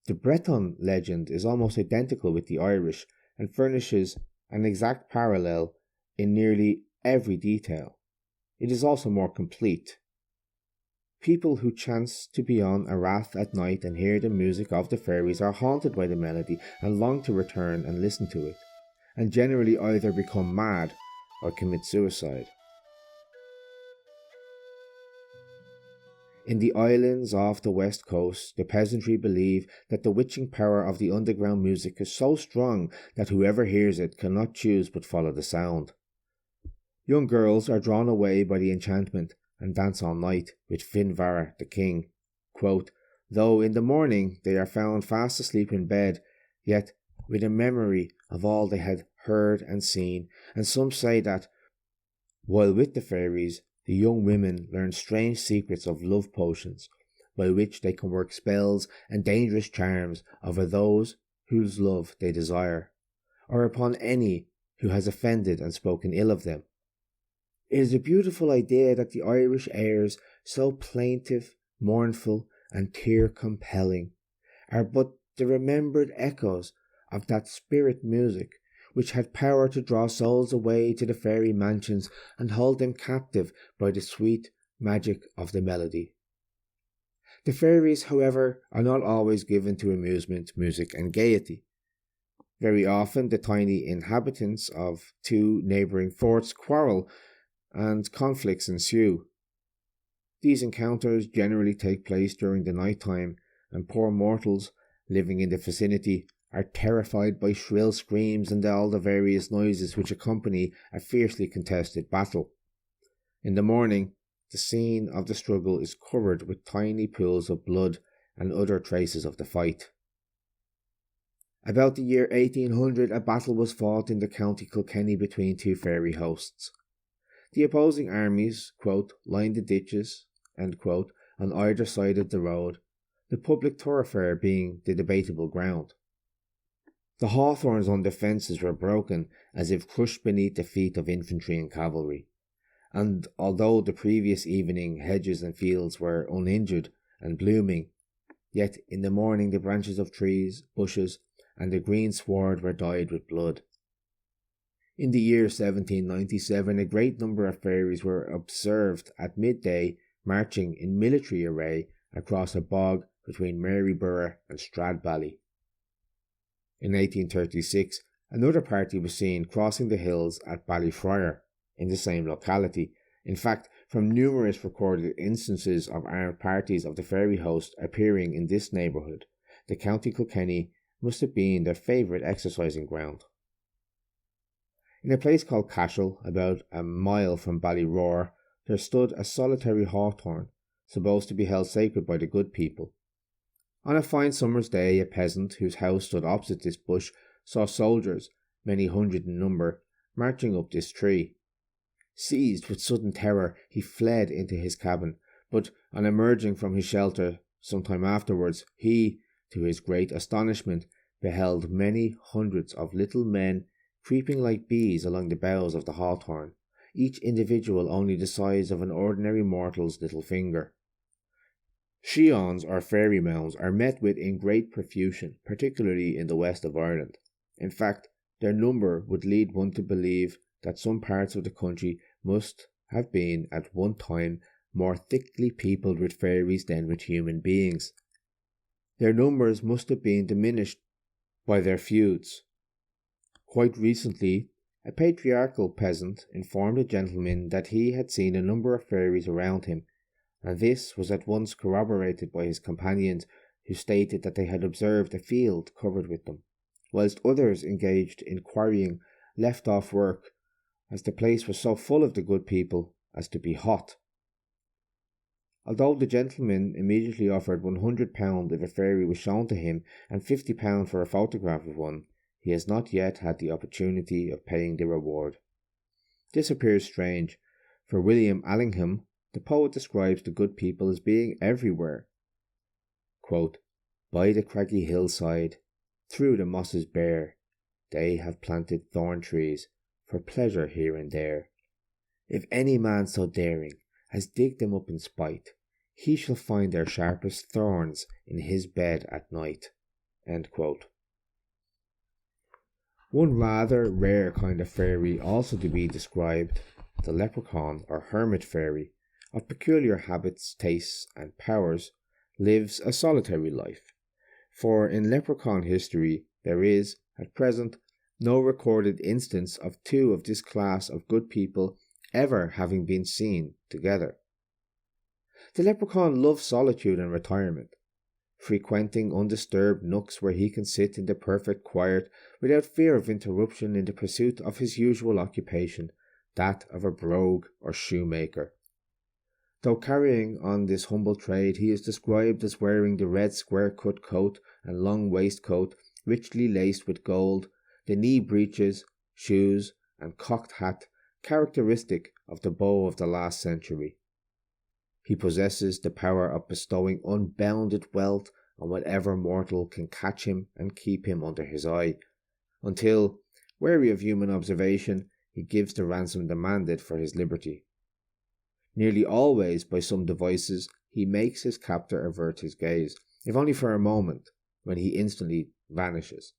The Breton legend is almost identical with the Irish and furnishes an exact parallel in nearly every detail. It is also more complete. People who chance to be on a rath at night and hear the music of the fairies are haunted by the melody and long to return and listen to it, and generally either become mad or commit suicide. In the islands off the west coast, the peasantry believe that the witching power of the underground music is so strong that whoever hears it cannot choose but follow the sound. Young girls are drawn away by the enchantment and dance all night with Finvarra the king. Quote, though in the morning they are found fast asleep in bed, yet with a memory of all they had heard and seen, and some say that, while with the fairies, the young women learn strange secrets of love potions, by which they can work spells and dangerous charms over those whose love they desire, or upon any who has offended and spoken ill of them. It is a beautiful idea that the Irish airs, so plaintive, mournful, and tear-compelling, are but the remembered echoes of that spirit music which had power to draw souls away to the fairy mansions and hold them captive by the sweet magic of the melody. The fairies, however, are not always given to amusement, music, and gaiety. Very often the tiny inhabitants of 2 neighbouring forts quarrel, and conflicts ensue. These encounters generally take place during the night time, and poor mortals living in the vicinity are terrified by shrill screams and all the various noises which accompany a fiercely contested battle. In the morning, the scene of the struggle is covered with tiny pools of blood and other traces of the fight. About the year 1800, a battle was fought in the county Kilkenny between 2 fairy hosts. The opposing armies, quote, lined the ditches, end quote, on either side of the road, the public thoroughfare being the debatable ground. The hawthorns on the fences were broken as if crushed beneath the feet of infantry and cavalry, and although the previous evening hedges and fields were uninjured and blooming, yet in the morning the branches of trees, bushes, and the green sward were dyed with blood. In the year 1797, a great number of fairies were observed at midday marching in military array across a bog between Maryborough and Stradbally. In 1836, another party was seen crossing the hills at Ballyfriar in the same locality. In fact, from numerous recorded instances of armed parties of the fairy host appearing in this neighbourhood, the county Kilkenny must have been their favourite exercising ground. In a place called Cashel, about a mile from Ballyroar, there stood a solitary hawthorn, supposed to be held sacred by the good people. On a fine summer's day, a peasant whose house stood opposite this bush saw soldiers, many hundred in number, marching up this tree. Seized with sudden terror, he fled into his cabin, but on emerging from his shelter some time afterwards, he, to his great astonishment, beheld many hundreds of little men creeping like bees along the boughs of the hawthorn, each individual only the size of an ordinary mortal's little finger. Sheons or fairy mounds are met with in great profusion, particularly in the west of Ireland. In fact, their number would lead one to believe that some parts of the country must have been at one time more thickly peopled with fairies than with human beings. Their numbers must have been diminished by their feuds. Quite recently, a patriarchal peasant informed a gentleman that he had seen a number of fairies around him, and this was at once corroborated by his companions, who stated that they had observed a field covered with them, whilst others engaged in quarrying left off work, as the place was so full of the good people as to be hot. Although the gentleman immediately offered £100 if a fairy was shown to him and £50 for a photograph of one, he has not yet had the opportunity of paying the reward. This appears strange, for William Allingham, the poet, describes the good people as being everywhere. Quote, "By the craggy hillside, through the mosses bare, they have planted thorn trees for pleasure here and there. If any man so daring as dig them up in spite, he shall find their sharpest thorns in his bed at night." End quote. One rather rare kind of fairy also to be described, the leprechaun or hermit fairy, of peculiar habits, tastes, and powers, lives a solitary life. For in leprechaun history there is, at present, no recorded instance of two of this class of good people ever having been seen together. The leprechaun loves solitude and retirement, frequenting undisturbed nooks where he can sit in the perfect quiet without fear of interruption in the pursuit of his usual occupation, that of a brogue or shoemaker. Though carrying on this humble trade, he is described as wearing the red square-cut coat and long waistcoat richly laced with gold, the knee breeches, shoes, and cocked hat characteristic of the beau of the last century. He possesses the power of bestowing unbounded wealth on whatever mortal can catch him and keep him under his eye, until, wary of human observation, he gives the ransom demanded for his liberty. Nearly always, by some devices, he makes his captor avert his gaze, if only for a moment, when he instantly vanishes.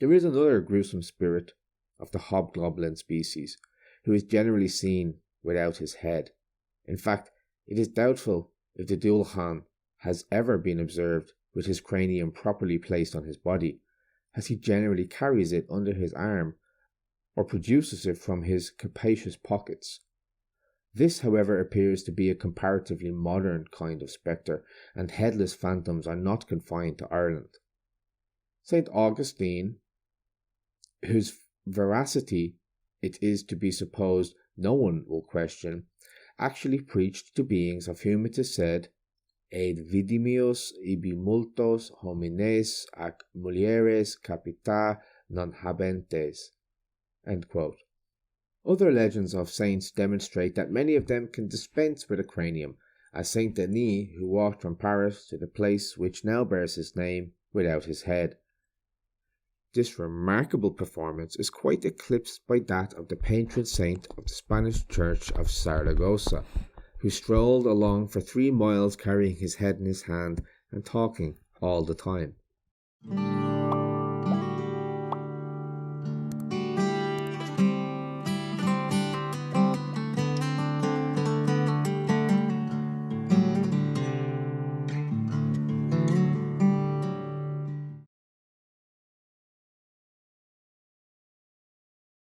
There is another gruesome spirit of the hobgoblin species, who is generally seen without his head. In fact, it is doubtful if the Dúlchan has ever been observed with his cranium properly placed on his body, as he generally carries it under his arm or produces it from his capacious pockets. This, however, appears to be a comparatively modern kind of spectre, and headless phantoms are not confined to Ireland. St. Augustine, whose veracity it is to be supposed no one will question, actually preached to beings of whom it is said, "Ed vidimios ibi multos homines ac mulieres capita non habentes." End quote. Other legends of saints demonstrate that many of them can dispense with a cranium, as Saint Denis, who walked from Paris to the place which now bears his name without his head. This remarkable performance is quite eclipsed by that of the patron saint of the Spanish church of Saragossa, who strolled along for 3 miles carrying his head in his hand and talking all the time.